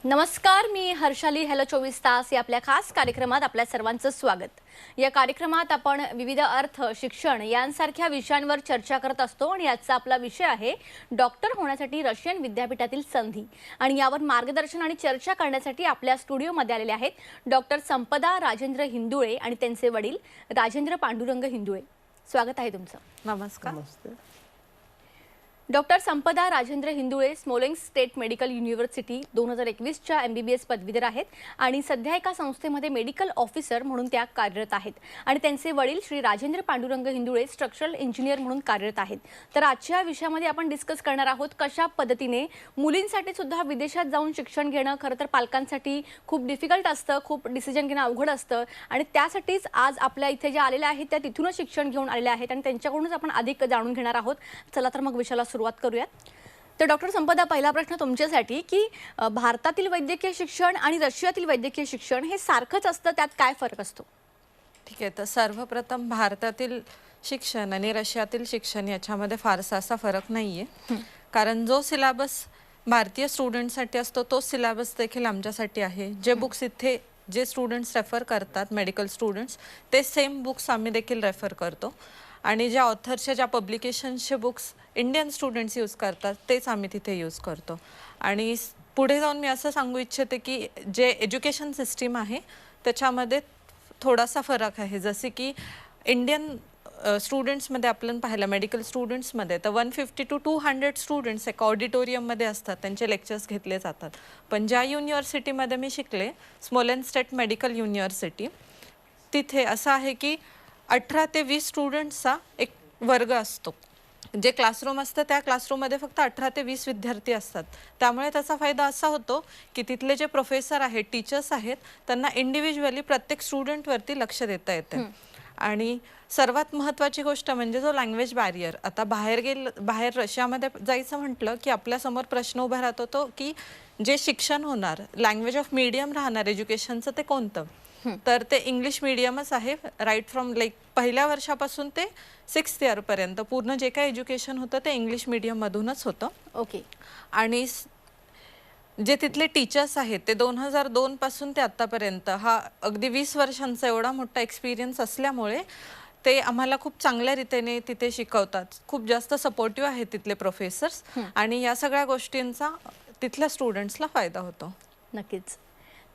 नमस्कार, मी हर्षाली. हॅलो 24 तास या आपल्या खास कार्यक्रमात आपल्या सर्वांचं स्वागत. या कार्यक्रमात आपण विविध अर्थ, शिक्षण यांसारख्या विषयांवर चर्चा करत असतो आणि आजचा आपला विषय आहे डॉक्टर होण्यासाठी रशियन विद्यापीठातील संधी. आणि यावर मार्गदर्शन आणि चर्चा करण्यासाठी आपल्या स्टुडिओमध्ये आलेले आहेत डॉक्टर संपदा राजेंद्र हिंदुळे आणि त्यांचे वडील राजेंद्र पांडुरंग हिंदुळे. स्वागत आहे तुमचं. नमस्कार. Doctor Sampada Rajendra Hindule Smolensk state medical university 2021च्या MBBS पदवीधर आहेत आणि सध्या एका संस्थेमध्ये मेडिकल ऑफिसर म्हणून त्या कार्यरत आहेत. आणि त्यांचे वडील श्री राजेंद्र पांडुरंग हिंदुळे स्ट्रक्चरल इंजिनियर म्हणून कार्यरत आहेत. तर आजच्या विषयामध्ये आपण डिस्कस करणार आहोत कशा पद्धतीने मुलींसाठी सुद्धा विदेशात जाऊन शिक्षण घेणं खरं तर पालकांसाठी खूप डिफिकल्ट असतं, खूप डिसिजन घेणं अवघड असतं आणि त्यासाठीच आज आपल्या इथे ज्या आलेल्या आहेत त्या तिथूनच शिक्षण घेऊन आलेल्या आहेत आणि त्यांच्याकडूनच आपण अधिक जाणून घेणार आहोत. चला तर मग विषयाला सुरुवात करूयात. तर डॉक्टर संपदा, पहिला प्रश्न तुमच्यासाठी की भारतातील वैद्यकीय शिक्षण आणि रशियातील वैद्यकीय शिक्षण हे सारखंच असतं, त्यात काय फरक असतो? ठीक आहे, तर सर्वप्रथम भारतातील शिक्षण आणि रशियातील शिक्षण याच्यामध्ये फारसा असा फरक नाहीये. कारण जो सिलेबस भारतीय स्टुडंटसाठी असतो तो सिलेबस देखील आमच्यासाठी आहे. जे बुक्स इथे जे स्टुडंट्स रेफर करतात, मेडिकल स्टुडंट्स, ते सेम बुक्स आम्ही देखील रेफर करतो. आणि ज्या ऑथरच्या ज्या पब्लिकेशन्सचे बुक्स इंडियन स्टुडंट्स यूज करतात तेच आम्ही तिथे यूज करतो. आणि पुढे जाऊन मी असं सांगू इच्छिते की जे एज्युकेशन सिस्टीम आहे त्याच्यामध्ये थोडासा फरक आहे. जसे की इंडियन स्टुडंट्समध्ये आपण पाहिलं, मेडिकल स्टुडंट्समध्ये तर 150 to 200 स्टुडंट्स एका ऑडिटोरियममध्ये असतात, त्यांचे लेक्चर्स घेतले जातात. पण ज्या युनिव्हर्सिटीमध्ये मी शिकले, स्मोलेन्स्क स्टेट मेडिकल युनिव्हर्सिटी, तिथे असं आहे की 18 ते 20 स्टुडंट्सचा एक वर्ग असतो. जे क्लासरूम असतं त्या क्लासरूममध्ये फक्त 18 ते 20 विद्यार्थी असतात. त्यामुळे त्याचा फायदा असा होतो की तिथले जे प्रोफेसर आहेत, टीचर्स आहेत, त्यांना इंडिव्हिज्युअली प्रत्येक स्टुडंटवरती लक्ष देता येते. आणि सर्वात महत्त्वाची गोष्ट म्हणजे जो लँग्वेज बॅरियर. आता बाहेर रशियामध्ये जायचं म्हटलं की आपल्यासमोर प्रश्न उभा राहतो तो की जे शिक्षण होणार, लँग्वेज ऑफ मीडियम राहणार एज्युकेशनचं ते कोणतं. तर ते इंग्लिश मीडियमच आहे. राईट फ्रॉम पहिल्या वर्षापासून ते 6th इयरपर्यंत पूर्ण जे काही एज्युकेशन होतं ते इंग्लिश मीडियममधूनच होतं. ओके. आणि जे तिथले टीचर्स आहेत ते 2002 पासून ते आत्तापर्यंत हा अगदी 20 वर्षांचा एवढा मोठा एक्सपिरियन्स असल्यामुळे ते आम्हाला खूप चांगल्या रीतीने तिथे शिकवतात. खूप जास्त सपोर्टिव्ह आहेत तिथले प्रोफेसर्स आणि या सगळ्या गोष्टींचा तिथल्या स्टुडंट्सला फायदा होतो. नक्कीच.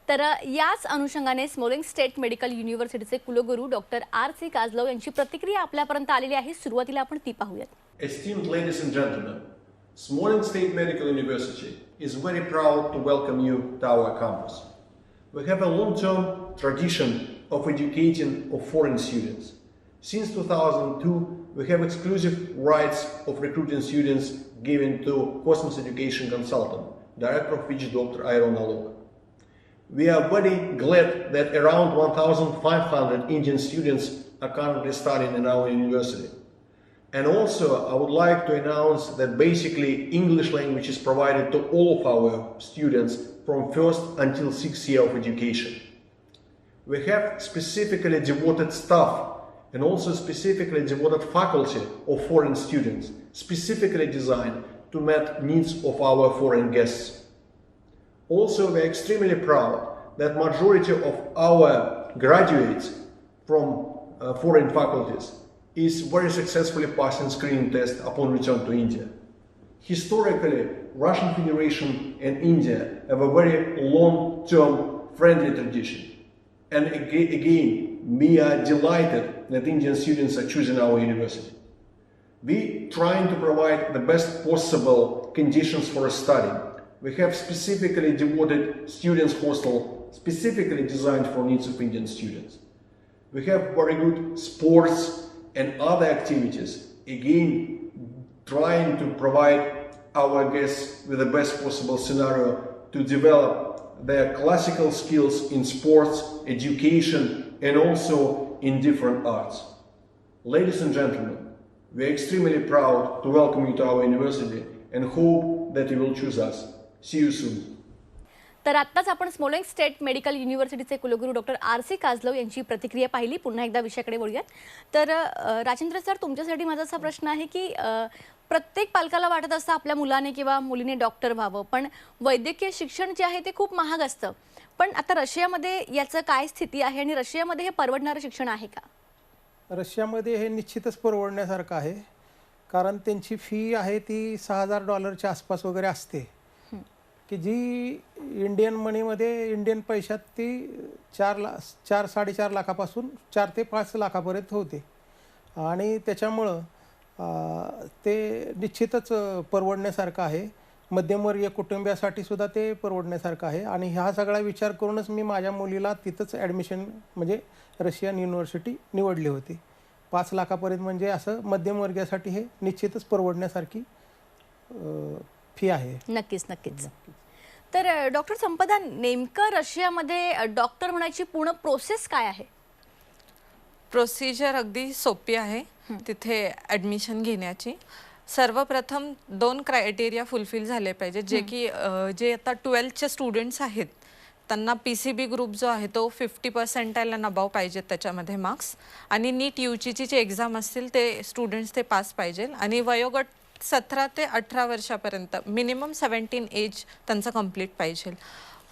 तर याच अनुषंगाने स्मोलेन्स्क स्टेट मेडिकल युनिव्हर्सिटीचे कुलगुरू डॉक्टर R.C. काजलव यांची प्रतिक्रिया आपल्यापर्यंत आलेली आहे. सुरुवातीला आपण ती पाहूयात. Esteemed ladies and gentlemen, Smolensk State Medical University is very proud to welcome you to our campus. We have a long-term tradition of educating of foreign students. Since 2002, we have exclusive rights of recruiting students given to Cosmos Education Consultant, director of which Dr. Iron Alok. We are very glad that around 1,500 Indian students are currently studying in our university. And also, I would like to announce that basically English language is provided to all of our students from 1st until 6th year of education. We have specifically devoted staff and also specifically devoted faculty of foreign students, specifically designed to meet needs of our foreign guests. Also, we are extremely proud that majority of our graduates from foreign faculties is very successfully passing screening test upon return to India. Historically, Russian Federation and India have a very long-term friendly tradition. And again, we are delighted that Indian students are choosing our university. We trying to provide the best possible conditions for study. We have specifically devoted students' hostel, specifically designed for needs of Indian students. We have very good sports and other activities, again trying to provide our guests with the best possible scenario to develop their classical skills in sports, education, and also in different arts. Ladies and gentlemen, we are extremely proud to welcome you to our university and hope that you will choose us. See you soon. तर आत्ताच आपण Smolensk state medical युनिव्हर्सिटीचे कुलगुरू doctor RC. काजलव यांची प्रतिक्रिया पाहिली. पुन्हा एकदा विषयाकडे वळूयात. तर राजेंद्र सर, तुमच्यासाठी माझा असा प्रश्न आहे की प्रत्येक पालकाला वाटत असतं आपल्या मुलाने किंवा मुलीने डॉक्टर व्हावं, पण वैद्यकीय शिक्षण जे आहे ते खूप महाग असतं. पण आता रशियामध्ये याचं काय स्थिती आहे आणि रशियामध्ये हे परवडणारं शिक्षण आहे का? रशियामध्ये हे निश्चितच परवडण्यासारखं आहे, कारण त्यांची फी आहे ती $6,000 आसपास वगैरे असते, की जी इंडियन मनीमध्ये इंडियन पैशात ती 4-4.5 लाखापासून 4 ते 5 लाखापर्यंत होते. आणि त्याच्यामुळं ते निश्चितच परवडण्यासारखं आहे. मध्यमवर्गीय कुटुंबियासाठी सुद्धा ते परवडण्यासारखं आहे. आणि हा सगळा विचार करूनच मी माझ्या मुलीला तिथंच ॲडमिशन म्हणजे रशियन युनिव्हर्सिटी निवडली होती. 5 लाखापर्यंत म्हणजे असं मध्यमवर्गीयासाठी हे निश्चितच परवडण्यासारखी फी आहे. नक्कीच नक्कीच. तर डॉक्टर संपदा, नेमकं रशियामध्ये डॉक्टर होण्याची पूर्ण प्रोसेस काय आहे? प्रोसिजर अगदी सोपी आहे तिथे ॲडमिशन घेण्याची. सर्वप्रथम 2 क्रायटेरिया फुलफिल झाले पाहिजे, जे की जे आता 12चे स्टुडंट्स आहेत त्यांना PCB ग्रुप जो आहे तो 50% अँड अबाव पाहिजेत त्याच्यामध्ये मार्क्स. आणि नीट UGची जे एक्झाम असतील ते स्टुडंट्स ते पास पाहिजे. आणि वयोगट 17 ते 18 वर्षापर्यंत मिनिमम 17 एज त्यांचं कंप्लीट पाहिजे.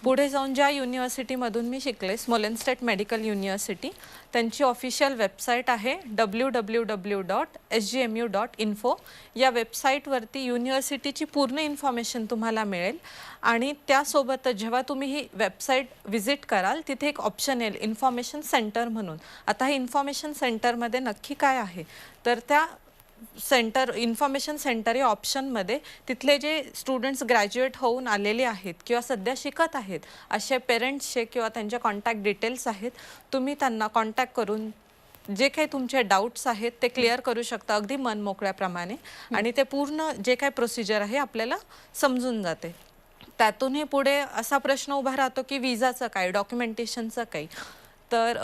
पुढे जाऊन ज्या युनिव्हर्सिटीमधून मी शिकले, स्मोलेन्स्क स्टेट मेडिकल युनिव्हर्सिटी, त्यांची ऑफिशियल वेबसाईट आहे www.sgmu.info. या वेबसाईटवरती युनिव्हर्सिटीची पूर्ण इन्फॉर्मेशन तुम्हाला मिळेल. आणि त्यासोबतच जेव्हा तुम्ही ही वेबसाईट व्हिजिट कराल तिथे एक ऑप्शन येईल इन्फॉर्मेशन सेंटर म्हणून. आता हे इन्फॉर्मेशन सेंटरमध्ये नक्की काय आहे, तर त्या इन्फॉर्मेशन सेंटर या ऑप्शनमध्ये तिथले जे स्टुडंट्स ग्रॅज्युएट होऊन आलेले आहेत किंवा सध्या शिकत आहेत असे पेरेंट्सचे किंवा त्यांच्या कॉन्टॅक्ट डिटेल्स आहेत, तुम्ही त्यांना कॉन्टॅक्ट करून जे काही तुमचे डाऊट्स आहेत ते क्लिअर करू शकता अगदी मन मोकळ्याप्रमाणे. आणि ते पूर्ण जे काही प्रोसिजर आहे आपल्याला समजून जाते. त्यातूनही पुढे असा प्रश्न उभा राहतो की विजाचं काय, डॉक्युमेंटेशनचं काही. तर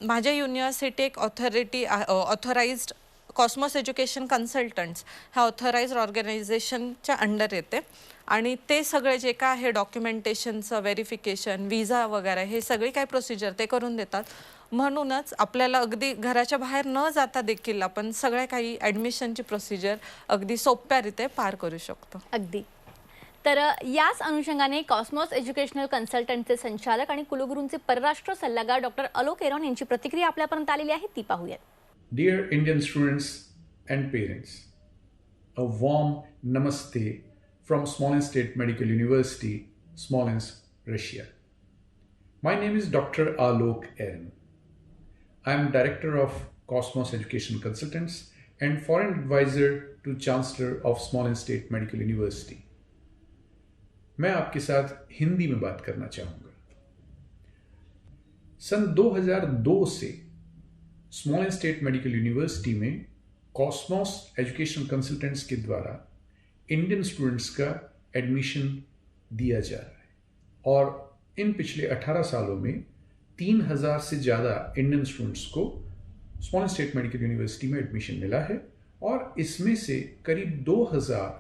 माझ्या युनिव्हर्सिटी एक ऑथराइज्ड कॉस्मॉस एज्युकेशन कन्सल्टंट्स ह्या ऑथराइज्ड ऑर्गनायझेशनच्या अंडर येते. आणि ते सगळे जे काय आहे डॉक्युमेंटेशनचं व्हेरिफिकेशन, विजा वगैरे हे सगळी काही प्रोसिजर ते करून देतात. म्हणूनच आपल्याला अगदी घराच्या बाहेर न जाता देखील आपण सगळ्या काही ॲडमिशनची प्रोसिजर अगदी सोप्यारीते पार करू शकतो. अगदी. तर याच अनुषंगाने कॉस्मॉस एज्युकेशनल कन्सल्टंटचे संचालक आणि कुलगुरूंचे परराष्ट्र सल्लागार डॉक्टर अलोक एरॉन यांची प्रतिक्रिया आपल्यापर्यंत आलेली आहे, ती पाहूयात. Dear Indian students and parents, a warm namaste from Smolensk State Medical University, Smolensk, Russia. My name is Dr. Alok Eran. I am Director of Cosmos Education Consultants and Foreign Advisor to Chancellor of Smolensk State Medical University. मैं आपके साथ हिंदी में बात करना चाहूँगा. सन 2002 से स्मॉलेन्स्क state medical university में Cosmos education consultants के द्वारा Indian students का एडमिशन दिया जा रहा है. और इन पिछले 18 सालों में 3000 से ज़्यादा इंडियन स्टूडेंट्स को स्मॉलेन्स्क स्टेट मेडिकल यूनिवर्सिटी में एडमिशन मिला है. और इसमें से करीब 2000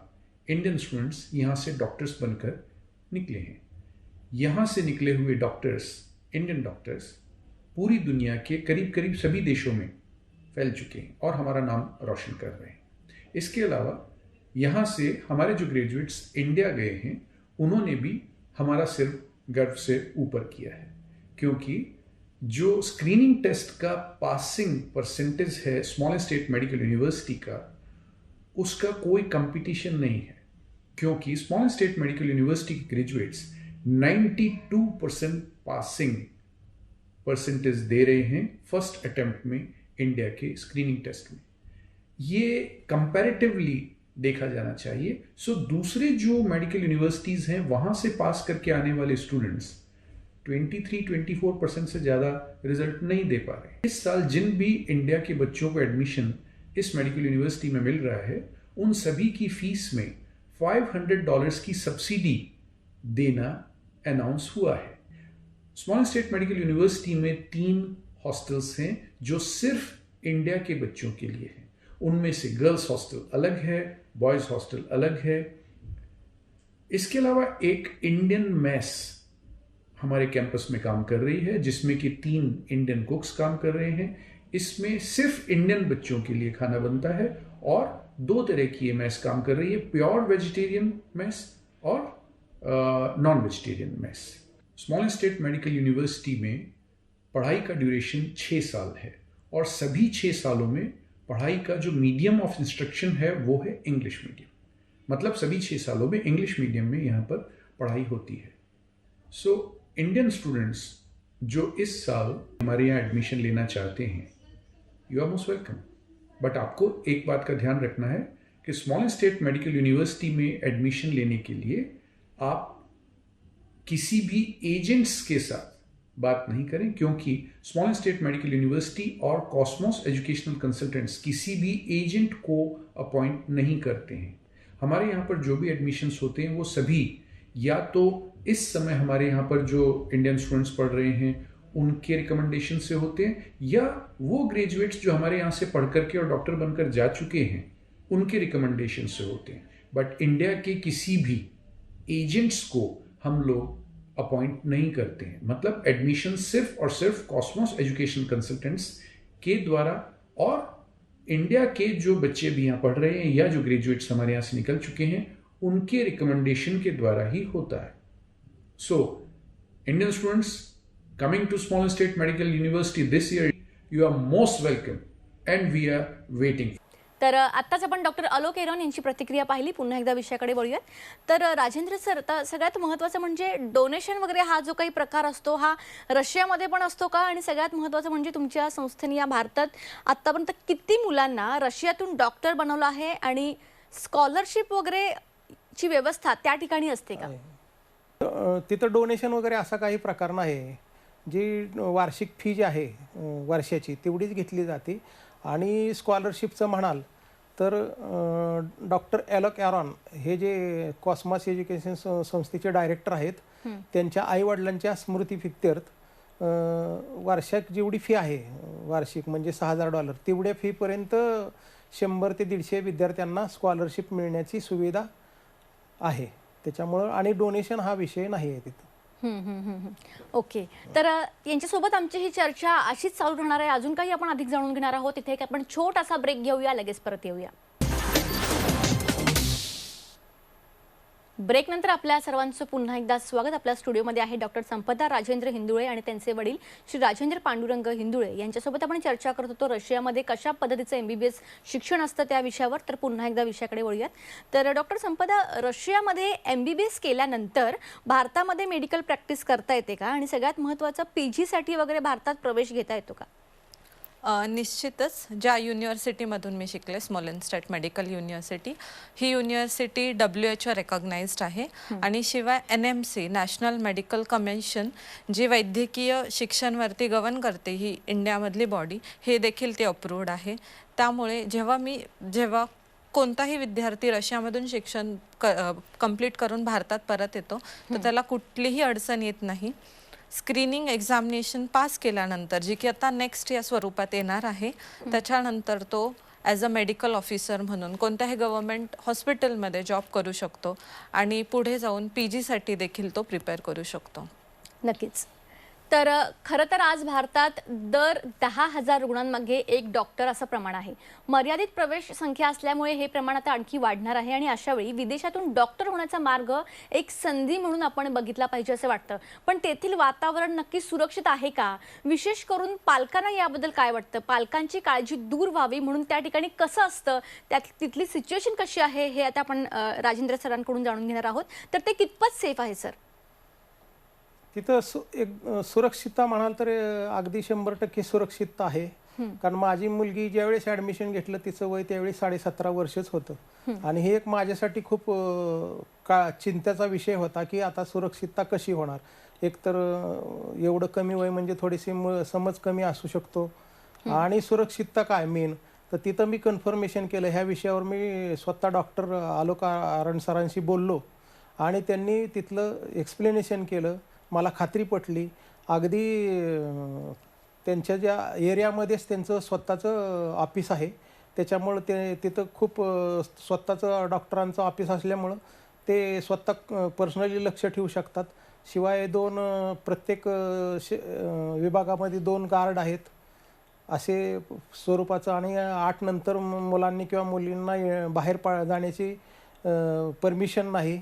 इंडियन स्टूडेंट्स यहाँ से डॉक्टर्स बनकर निकले हैं. यहाँ से निकले हुए डॉक्टर्स, इंडियन डॉक्टर्स, पूरी दुनिया के करीब करीब सभी देशों में फैल चुके हैं और हमारा नाम रोशन कर रहे हैं. इसके अलावा यहाँ से हमारे जो ग्रेजुएट्स इंडिया गए हैं उन्होंने भी हमारा सिर गर्व से ऊपर किया है, क्योंकि जो स्क्रीनिंग टेस्ट का पासिंग परसेंटेज है स्मॉलेन्स्क स्टेट मेडिकल यूनिवर्सिटी का, उसका कोई कंपटीशन नहीं है. क्योंकि स्मॉलेन्स्क स्टेट मेडिकल यूनिवर्सिटी के ग्रेजुएट्स 92% पासिंग परसेंटेज दे रहे हैं फर्स्ट अटेम्प्ट में इंडिया के स्क्रीनिंग टेस्ट में. ये कंपैरेटिवली देखा जाना चाहिए. सो दूसरे जो मेडिकल यूनिवर्सिटीज़ हैं वहाँ से पास करके आने वाले स्टूडेंट्स 23-24% से ज़्यादा रिजल्ट नहीं दे पा रहे. इस साल जिन भी इंडिया के बच्चों को एडमिशन इस मेडिकल यूनिवर्सिटी में मिल रहा है उन सभी की फीस में $500 की सब्सिडी देना अनाउंस हुआ है. स्मॉलेन्स्क स्टेट मेडिकल यूनिवर्सिटी में 3 हॉस्टल्स हैं जो सिर्फ इंडिया के बच्चों के लिए हैं. उनमें से गर्ल्स हॉस्टल अलग है, बॉयज़ हॉस्टल अलग है. इसके अलावा एक इंडियन मेस हमारे कैंपस में काम कर रही है, जिसमें कि 3 इंडियन कुक्स काम कर रहे हैं। इसमें सिर्फ इंडियन बच्चों के लिए खाना बनता है और 2 तरह की ये मेस काम कर रही है, प्योर वेजिटेरियन मेस और non vegetarian mess. Smolensk state medical university में पढ़ाई का ड्यूरेशन 6 साल है और सभी 6 सालों में पढ़ाई का जो मीडियम ऑफ इंस्ट्रक्शन है वो है इंग्लिश मीडियम। मतलब सभी 6 सालों में इंग्लिश मीडियम में यहाँ पर पढ़ाई होती है। सो इंडियन स्टूडेंट्स जो इस साल हमारे यहाँ एडमिशन लेना चाहते हैं, you are most welcome. But आपको एक बात का ध्यान रखना है कि स्मॉलेन स्टेट मेडिकल यूनिवर्सिटी में एडमिशन लेने के लिए आप किसी भी एजेंट्स के साथ बात नहीं करें, क्योंकि स्मॉलेन स्टेट मेडिकल यूनिवर्सिटी और कॉस्मोस एजुकेशनल कंसल्टेंट्स किसी भी एजेंट को अपॉइंट नहीं करते हैं। हमारे यहाँ पर जो भी एडमिशन्स होते हैं वो सभी या तो इस समय हमारे यहाँ पर जो इंडियन स्टूडेंट्स पढ़ रहे हैं उनके रिकमेंडेशन से होते हैं, या वो ग्रेजुएट्स जो हमारे यहाँ से पढ़ करके और डॉक्टर बनकर जा चुके हैं उनके रिकमेंडेशन से होते हैं। बट इंडिया के किसी भी एजेंट्स को हम लोग अपॉइंट नहीं करते हैं। मतलब एडमिशन सिर्फ और सिर्फ कॉस्मोस एजुकेशन कंसल्टेंट्स के द्वारा और इंडिया के जो बच्चे भी यहाँ पढ़ रहे हैं या जो ग्रेजुएट्स हमारे यहाँ से निकल चुके हैं उनके रिकमेंडेशन के द्वारा ही होता है। So Indian students coming to Smolensk state medical university this year, you are most welcome and we are waiting. तर आत्ताच आपण डॉक्टर अलोक एरॉन यांची प्रतिक्रिया पाहिली. पुन्हा एकदा विषयाकडे वळूयात. तर राजेंद्र सर, आता सगळ्यात महत्त्वाचं म्हणजे डोनेशन वगैरे हा जो काही प्रकार असतो हा रशियामध्ये पण असतो का? आणि सगळ्यात महत्त्वाचं म्हणजे तुमच्या संस्थेने या भारतात आत्तापर्यंत किती मुलांना रशियातून डॉक्टर बनवलं आहे आणि स्कॉलरशिप वगैरे ची व्यवस्था त्या ठिकाणी असते का? तिथं डोनेशन वगैरे असा काही प्रकार नाही. जी वार्षिक फी जी आहे वर्षाची तेवढीच घेतली जाते. आणि स्कॉलरशिपचं म्हणाल तर डॉक्टर एलोक एरॉन हे जे कॉस्मॉस एज्युकेशन संस्थेचे डायरेक्टर आहेत, त्यांच्या आईवडिलांच्या स्मृतिप्रित्यर्थ वर्षात जेवढी फी आहे वार्षिक म्हणजे $6,000 तेवढ्या फीपर्यंत 100 ते 150 विद्यार्थ्यांना स्कॉलरशिप मिळण्याची सुविधा आहे. त्याच्यामुळं आणि डोनेशन हा विषय नाही आहे तिथं. ओके. तर यांच्यासोबत आमची ही चर्चा अशीच चालू राहणार आहे. अजून काही आपण अधिक जाणून घेणार आहोत. इथे एक आपण छोटासा ब्रेक घेऊया, लगेच परत येऊया. ब्रेक नंतर आपल्या सर्वांचं पुन्हा एकदा स्वागत. आपल्या स्टुडिओमध्ये आहे डॉक्टर संपदा राजेंद्र हिंदुळे आणि त्यांचे वडील श्री राजेंद्र पांडुरंग हिंदुळे. यांच्यासोबत आपण चर्चा करत होतो रशियामध्ये कशा पद्धतीचं MBBS शिक्षण असतं त्या विषयावर. तर पुन्हा एकदा विषयाकडे वळूयात. तर डॉक्टर संपदा, रशियामध्ये MBBS केल्यानंतर भारतामध्ये मेडिकल प्रॅक्टिस करता येते का? आणि सगळ्यात महत्त्वाचं PG साठी वगैरे भारतात प्रवेश घेता येतो का? निश्चितच ज्या युनिव्हर्सिटीमधून मी शिकले, स्मॉलेन स्टेट मेडिकल युनिव्हर्सिटी, ही युनिव्हर्सिटी WHO रेकॉग्नाइज्ड आहे. आणि शिवाय NMC नॅशनल मेडिकल कमिशन जी वैद्यकीय शिक्षणवरती गवर्न करते, ही इंडियामधली बॉडी, हे देखील ते अप्रूव्ड आहे. त्यामुळे जेव्हा कोणताही विद्यार्थी रशियामधून शिक्षण कंप्लीट करून भारतात परत येतो तर त्याला कुठलीही अडचण येत नाही. स्क्रीनिंग एक्झामिनेशन पास केल्यानंतर, जी की आता नेक्स्ट या स्वरूपात येणार आहे, त्याच्यानंतर तो ॲज अ मेडिकल ऑफिसर म्हणून कोणत्याही गव्हर्मेंट हॉस्पिटलमध्ये जॉब करू शकतो आणि पुढे जाऊन PG साठी देखील तो प्रिपेअर करू शकतो. नक्कीच. तर खरं तर आज भारतात दर 10,000 रुग्णांमागे एक डॉक्टर असं प्रमाण आहे. मर्यादित प्रवेश संख्या असल्यामुळे हे प्रमाण आता आणखी वाढणार आहे आणि अशा वेळी विदेशातून डॉक्टर होण्याचा मार्ग एक संधी म्हणून आपण बघितला पाहिजे असं वाटतं. पण तेथील वातावरण नक्की सुरक्षित आहे का? विशेष करून पालकांना याबद्दल काय वाटतं? पालकांची काळजी दूर व्हावी म्हणून त्या ठिकाणी कसं असतं, तिथली सिच्युएशन कशी आहे, हे आता आपण राजेंद्र सरांकडून जाणून घेणार आहोत. तर ते कितपत सेफ आहे सर? तिथं एक सुरक्षितता म्हणाल तर अगदी 100% सुरक्षितता आहे. कारण माझी मुलगी ज्यावेळेस ॲडमिशन घेतलं तिचं वय त्यावेळी 17.5 वर्षच होतं. आणि हे एक माझ्यासाठी खूप चिंतेचा विषय होता की आता सुरक्षितता कशी होणार. एकतर एवढं कमी वय म्हणजे थोडीशी समज कमी असू शकतो. आणि सुरक्षितता काय मेन, तर तिथं मी कन्फर्मेशन केलं. ह्या विषयावर मी स्वतः डॉक्टर अलोक एरॉन सरांशी बोललो आणि त्यांनी तिथलं एक्सप्लेनेशन केलं. मला खात्री पटली. अगदी त्यांच्या ज्या एरियामध्येच त्यांचं स्वतःचं ऑफिस आहे, त्याच्यामुळं ते तिथं खूप स्वतःचं डॉक्टरांचं ऑफिस असल्यामुळं ते स्वतः पर्सनली लक्ष ठेवू शकतात. शिवाय प्रत्येक विभागामध्ये 2 गार्ड आहेत असे स्वरूपाचं, आणि 8 नंतर मुलांनी किंवा मुलींना बाहेर जाण्याची परमिशन नाही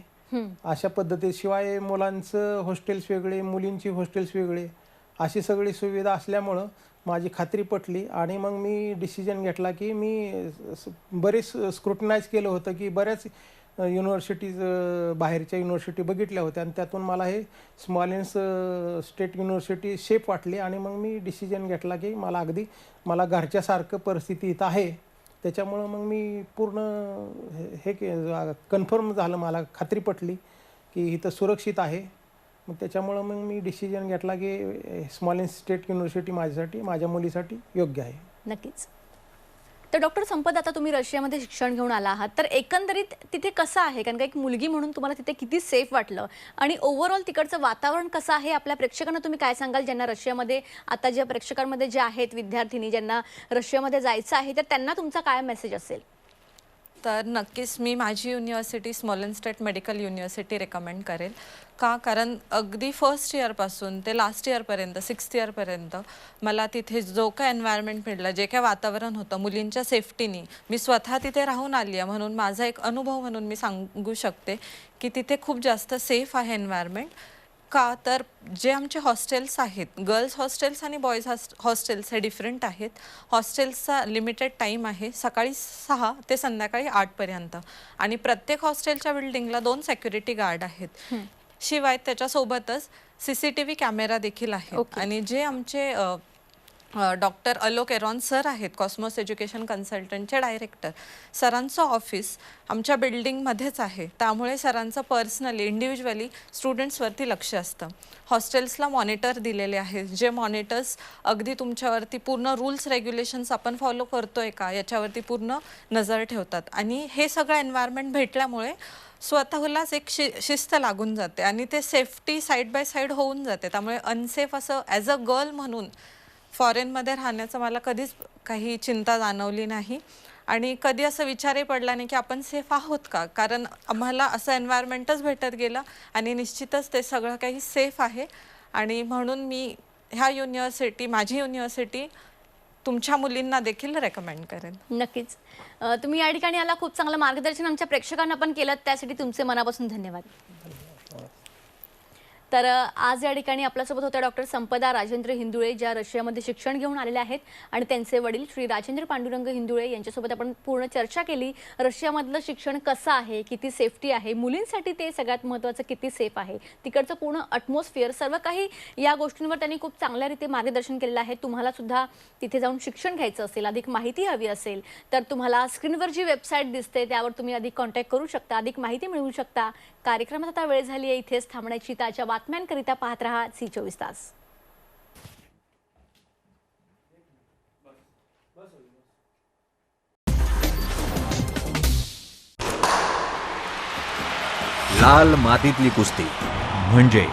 अशा पद्धतीशिवाय मुलांचं हॉस्टेल्स वेगळे, मुलींची हॉस्टेल्स वेगळे, अशी सगळी सुविधा असल्यामुळं माझी खात्री पटली. आणि मग मी डिसिजन घेतला की मी बरेच स्क्रुटनाइज केलं होतं की बऱ्याच युनिव्हर्सिटीज, बाहेरच्या युनिव्हर्सिटी बघितल्या होत्या आणि त्यातून मला हे स्मॉलेन्स स्टेट युनिव्हर्सिटी सेफ वाटली. आणि मग मी डिसिजन घेतला की मला घरच्यासारखं परिस्थिती इथं आहे, त्याच्यामुळं मग मी पूर्ण हे कन्फर्म झालं, मला खात्री पटली की इथं सुरक्षित आहे. मग त्याच्यामुळं मग मी डिसिजन घेतला की स्मॉलेन्स स्टेट युनिव्हर्सिटी माझ्यासाठी, माझ्या मुलीसाठी योग्य आहे. नक्कीच. तर डॉक्टर संपत, आता तुम्ही रशियामध्ये शिक्षण घेऊन आला आहात, तर एकंदरीत तिथे कसं आहे, कारण का एक मुलगी म्हणून तुम्हाला तिथे किती सेफ वाटलं आणि ओव्हरऑल तिकडचं वातावरण कसं आहे, आपल्या प्रेक्षकांना तुम्ही काय सांगाल, ज्यांना रशियामध्ये, आता ज्या प्रेक्षकांमध्ये जे आहेत विद्यार्थिनी ज्यांना रशियामध्ये जायचं आहे, तर त्यांना तुमचा काय मेसेज असेल? तर नक्कीच मी माझी university Smolensk state medical university recommend करेल. का? कारण अगदी फर्स्ट इयरपासून ते लास्ट इयरपर्यंत, 6th इयरपर्यंत मला तिथे जो काय एन्व्हायरमेंट मिळलं, जे काय वातावरण होतं मुलींच्या सेफ्टीनी, मी स्वतः तिथे राहून आली आहे म्हणून माझा एक अनुभव म्हणून मी सांगू शकते की तिथे खूप जास्त सेफ आहे एन्व्हायरमेंट. का? तर जे आमचे हॉस्टेल्स आहेत, गर्ल्स हॉस्टेल्स आणि बॉईज हॉस्टेल्स हे डिफरंट आहेत. हॉस्टेल्सचा लिमिटेड टाईम आहे, सकाळी 6 ते संध्याकाळी 8पर्यंत, आणि प्रत्येक हॉस्टेलच्या बिल्डिंगला 2 सिक्युरिटी गार्ड आहेत. शिवाय त्याच्यासोबतच CCTV कॅमेरा देखील आहे. आणि जे आमचे डॉक्टर अलोक एरॉन सर आहेत, कॉस्मॉस एज्युकेशन कन्सल्टंटचे डायरेक्टर, सरांचं ऑफिस आमच्या बिल्डिंगमध्येच आहे, त्यामुळे सरांचं पर्सनली इंडिव्हिज्युअली स्टुडंट्सवरती लक्ष असतं. हॉस्टेल्सला मॉनिटर दिलेले आहेत, जे मॉनिटर्स अगदी तुमच्यावरती पूर्ण रूल्स रेग्युलेशन्स आपण फॉलो करतोय का याच्यावरती पूर्ण नजर ठेवतात. आणि हे सगळं एन्व्हायरमेंट भेटल्यामुळे स्वतःलाच एक शिस्त लागून जाते आणि ते सेफ्टी साईड बाय साईड होऊन जाते. त्यामुळे अनसेफ असं ॲज अ गर्ल म्हणून फॉरेनमध्ये राहण्याचं मला कधीच काही चिंता जाणवली नाही आणि कधी असं विचारही पडला नाही की आपण सेफ आहोत का, कारण आम्हाला असं एन्व्हायरमेंटच भेटत गेलं आणि निश्चितच ते सगळं काही सेफ आहे. आणि म्हणून मी ह्या युनिव्हर्सिटी, माझी युनिव्हर्सिटी तुमच्या मुलींना देखील रेकमेंड करेन. नक्कीच. तुम्ही या ठिकाणी आला, खूप चांगलं मार्गदर्शन आमच्या प्रेक्षकांना पण केलं, त्यासाठी तुमचे मनापासून धन्यवाद. तर आज या ठिकाणी आपल्यासोबत होत्या डॉक्टर संपदा राजेंद्र हिंदुळे, ज्या रशियामध्ये शिक्षण घेऊन आलेल्या आहेत, आणि त्यांचे वडील श्री राजेंद्र पांडुरंग हिंदुळे यांच्यासोबत आपण पूर्ण चर्चा केली. रशियामधलं शिक्षण कसं आहे, किती सेफ्टी आहे, मुलींसाठी ते सगळ्यात महत्त्वाचं किती सेफ आहे, तिकडचं पूर्ण ॲटमॉस्फिअर, सर्व काही या गोष्टींवर त्यांनी खूप चांगल्या रीती मार्गदर्शन केलेलं आहे. तुम्हाला सुद्धा तिथे जाऊन शिक्षण घ्यायचं असेल, अधिक माहिती हवी असेल, तर तुम्हाला स्क्रीनवर जी वेबसाईट दिसते त्यावर तुम्ही अधिक कॉन्टॅक्ट करू शकता, अधिक माहिती मिळवू शकता. कार्यक्रमात आता वेळ झाली आहे इथेच थांबण्याची. ताज्या बातम्यांकरिता पाहत रहा C24 तास. लाल मातीतली कुस्ती म्हणजे